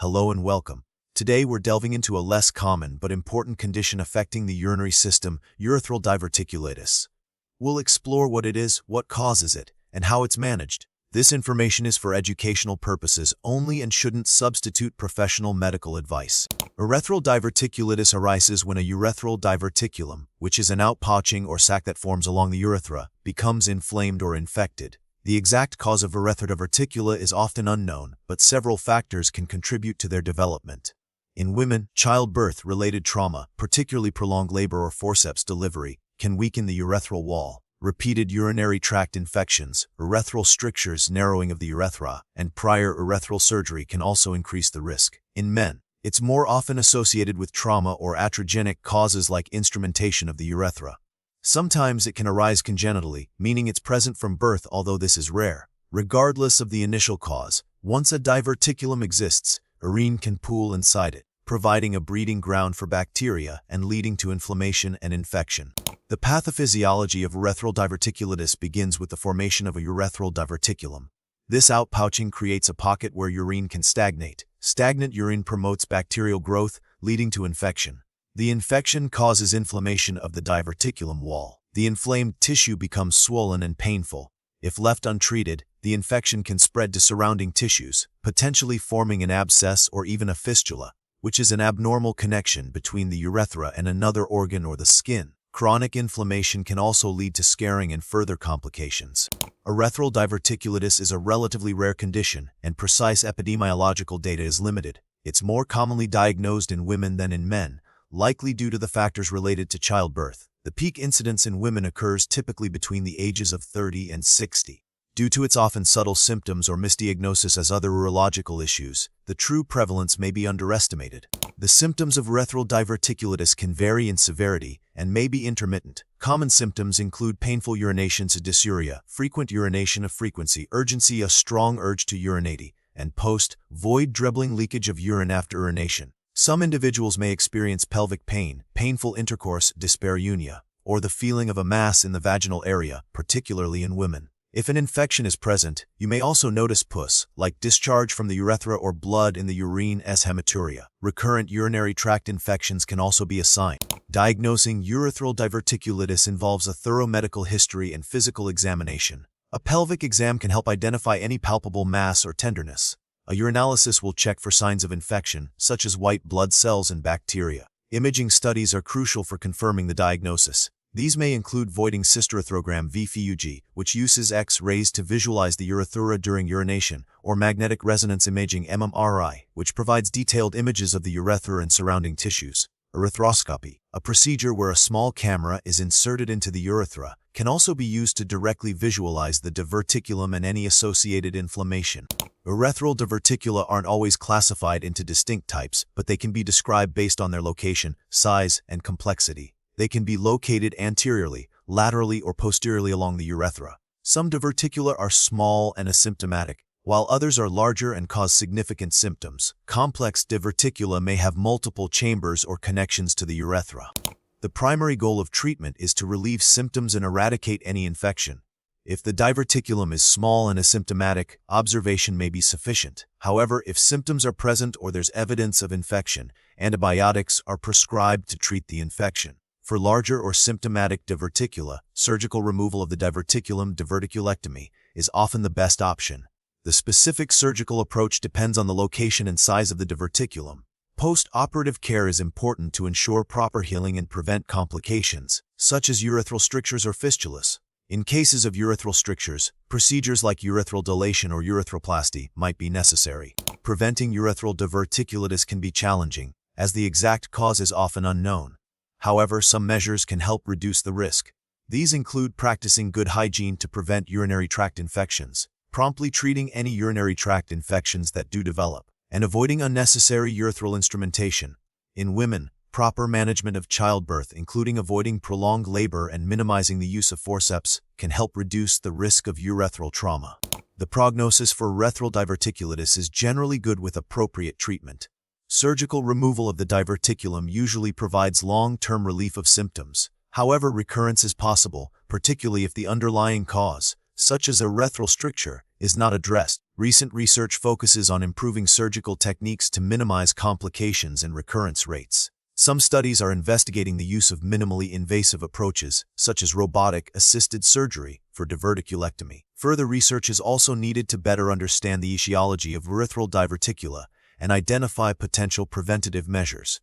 Hello and welcome. Today we're delving into a less common but important condition affecting the urinary system, urethral diverticulitis. We'll explore what it is, what causes it, and how it's managed. This information is for educational purposes only and shouldn't substitute professional medical advice. Urethral diverticulitis arises when a urethral diverticulum, which is an outpouching or sac that forms along the urethra, becomes inflamed or infected. The exact cause of urethral diverticula is often unknown, but several factors can contribute to their development. In women, childbirth-related trauma, particularly prolonged labor or forceps delivery, can weaken the urethral wall. Repeated urinary tract infections, urethral strictures, narrowing of the urethra, and prior urethral surgery can also increase the risk. In men, it's more often associated with trauma or iatrogenic causes like instrumentation of the urethra. Sometimes it can arise congenitally, meaning it's present from birth, although this is rare. Regardless of the initial cause, once a diverticulum exists, urine can pool inside it, providing a breeding ground for bacteria and leading to inflammation and infection. The pathophysiology of urethral diverticulitis begins with the formation of a urethral diverticulum. This outpouching creates a pocket where urine can stagnate. Stagnant urine promotes bacterial growth, leading to infection. The infection causes inflammation of the diverticulum wall. The inflamed tissue becomes swollen and painful. If left untreated, the infection can spread to surrounding tissues, potentially forming an abscess or even a fistula, which is an abnormal connection between the urethra and another organ or the skin. Chronic inflammation can also lead to scarring and further complications. Urethral diverticulitis is a relatively rare condition, and precise epidemiological data is limited. It's more commonly diagnosed in women than in men, likely due to the factors related to childbirth. The peak incidence in women occurs typically between the ages of 30 and 60. Due to its often subtle symptoms or misdiagnosis as other urological issues, the true prevalence may be underestimated. The symptoms of urethral diverticulitis can vary in severity and may be intermittent. Common symptoms include painful urination to dysuria, frequent urination of frequency, urgency, a strong urge to urinate, and post-void dribbling leakage of urine after urination. Some individuals may experience pelvic pain, painful intercourse, dyspareunia, or the feeling of a mass in the vaginal area, particularly in women. If an infection is present, you may also notice pus, like discharge from the urethra or blood in the urine as hematuria. Recurrent urinary tract infections can also be a sign. Diagnosing urethral diverticulitis involves a thorough medical history and physical examination. A pelvic exam can help identify any palpable mass or tenderness. A urinalysis will check for signs of infection, such as white blood cells and bacteria. Imaging studies are crucial for confirming the diagnosis. These may include voiding cystourethrogram (VFUG), which uses X-rays to visualize the urethra during urination, or magnetic resonance imaging (MRI), which provides detailed images of the urethra and surrounding tissues. Erythroscopy, a procedure where a small camera is inserted into the urethra, can also be used to directly visualize the diverticulum and any associated inflammation. Urethral diverticula aren't always classified into distinct types, but they can be described based on their location, size, and complexity. They can be located anteriorly, laterally, or posteriorly along the urethra. Some diverticula are small and asymptomatic, while others are larger and cause significant symptoms. Complex diverticula may have multiple chambers or connections to the urethra. The primary goal of treatment is to relieve symptoms and eradicate any infection. If the diverticulum is small and asymptomatic, observation may be sufficient. However, if symptoms are present or there's evidence of infection, antibiotics are prescribed to treat the infection. For larger or symptomatic diverticula, surgical removal of the diverticulum, diverticulectomy, is often the best option. The specific surgical approach depends on the location and size of the diverticulum. Post-operative care is important to ensure proper healing and prevent complications, such as urethral strictures or fistulas. In cases of urethral strictures, procedures like urethral dilation or urethroplasty might be necessary. Preventing urethral diverticulitis can be challenging, as the exact cause is often unknown. However, some measures can help reduce the risk. These include practicing good hygiene to prevent urinary tract infections, promptly treating any urinary tract infections that do develop, and avoiding unnecessary urethral instrumentation. In women, proper management of childbirth, including avoiding prolonged labor and minimizing the use of forceps, can help reduce the risk of urethral trauma. The prognosis for urethral diverticulitis is generally good with appropriate treatment. Surgical removal of the diverticulum usually provides long-term relief of symptoms. However, recurrence is possible, particularly if the underlying cause, such as a urethral stricture, is not addressed. Recent research focuses on improving surgical techniques to minimize complications and recurrence rates. Some studies are investigating the use of minimally invasive approaches, such as robotic-assisted surgery, for diverticulectomy. Further research is also needed to better understand the etiology of urethral diverticula and identify potential preventative measures.